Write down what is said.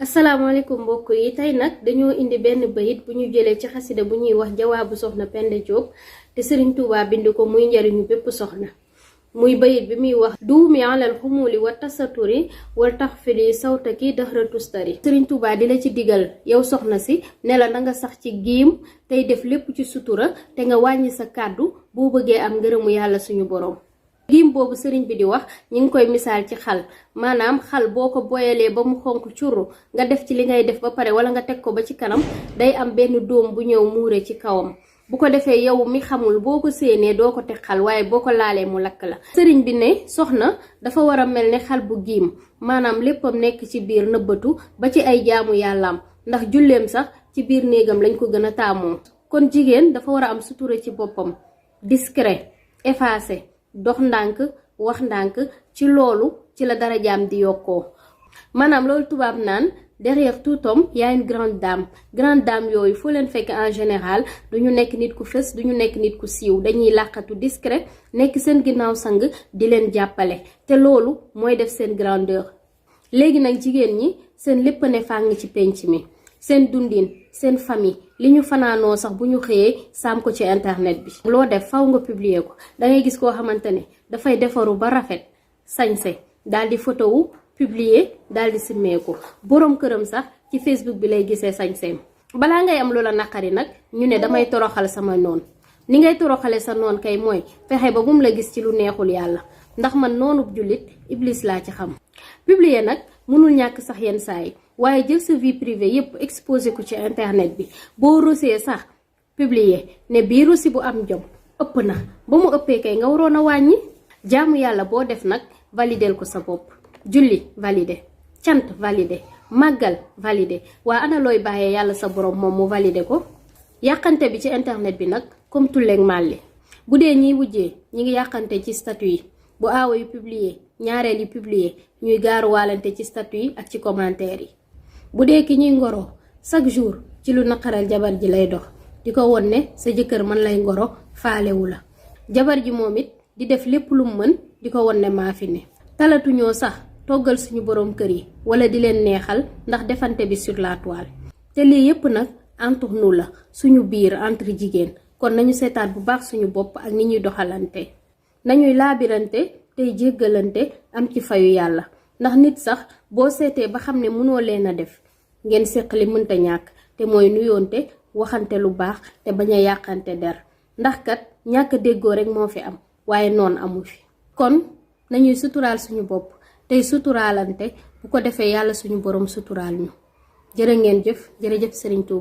asalaamaaleykum mbokk yi tey nag dañoo indi benn bayit bu ñu jëlee ci xasida bu ñuy wax jawaabu soxna Penda Diop te Serigne Touba bind ko muy njariñu bépp soxna muy bayit bi muy wax duumi alal xumuli wa tasaturi wal tax fili sawtaki dëxra tustari. Serigne Touba di la ci digal yow soxna si ne la nga sax ci giim tey def lépp ci sutura te nga wàññi sa kàddu boo bëggee am ngërëmu yàlla suñu borom. giim boobu sëriñ bi di wax ñi ngi koy misaal ci xal maanaam xal boo ko boyalee ba mu xonk curru nga def ci li ngay def ba pare wala nga teg ko ba ci kanam day am benn dóom bu ñëw muure ci kawam bu ko defee yow mi xamul boo ko séenee doo ko teg xal waaye boo ko laalee mu lakk la. sëriñ bi ne soxna dafa war a mel ne xal bu giim maanaam léppam nekk ci biir nëbbatu ba ci ay jaamu yàllaam ndax julleem sax ci biir néegam lañ ko gën a taamoo. kon jigéen dafa war a am sutura ci boppam discret effacé dox ndànk wax ndànk ci loolu ci la darajaam di yokkoo maanaam loolu tubaab naan derrière tout homme y a une grande dame yooyu foo leen fekk en général duñu nekk nit ku fës duñu nekk nit ku siiw dañuy làqatu discret nekk seen ginnaaw sang di leen jàppale te loolu mooy def seen grandeur. léegi nag jigéen ñi seen lépp ne fàng ci penc mi seen dundin seen famille li ñu fanaanoo sax bu ñu xëyee saam ko ci internet bi. loo def faw nga publier ko dangay gis koo xamante ne dafay defaru ba rafet sañse daal di photo wu publier daal di simmeeku boroom këram sax ci Facebook bi lay gisee sañseem. balaa ngay am loola naqari nag ñu ne damay toroxal sama noon ni ngay toroxale sa noon kay mooy fexe ba bum la gis ci lu neexul yàlla ndax man noonub jullit iblis laa ci xam. publier nag mënul ñàkk sax yenn saa yi waaye jël sa vie privée yépp exposé ko ci internet bi boo rosee sax publier ne bii rosi bu am jom ëpp na ba mu ëppee kay nga waroon a wàññi. jaamu yàlla boo def nag validel ko sa bopp julli validé cant validé màggal validé waa ana looy bàyyee yàlla sa borom moom mu validé ko. yàqante bi ci internet bi nag comme tulleeg màlli bu dee ñiy wujjee ñi ngi yàqante ci statut yi bu aawa yu publier ñaareel yi publier ñuy gaaruwaalante ci statut yi ak ci commentaire yi. bu dee ki ñuy ngoro chaque jour ci lu naqaral jabar ji lay dox di ko won ne sa jëkkër man lay ngoro faalewu la jabar ji moom it di def lépp lu mu mën di ko won ne maa fi ne. talatuñoo sax toggal suñu borom kër yi wala di leen neexal ndax defante bi sur la toile te lii yépp nag entre nous la suñu biir entre jigéen kon nañu seetaat bu baax suñu bopp ak ni ñuy doxalante nañuy laabirante tey jéggalante am ci fayu yàlla ndax nit sax boo seetee ba xam ne mënoo leen a def ngeen séq li mënta ñàkk te mooy nuyoonte waxante lu baax te bañ a yàqante der ndax kat ñàkk déggoo rek moo fi am waaye noon amu fi. kon nañuy suturaal suñu bopp tey suturaalante bu ko defee yàlla suñu borom suturaal ñu jërë ngeen jëf jërëjëf Serigne Touba.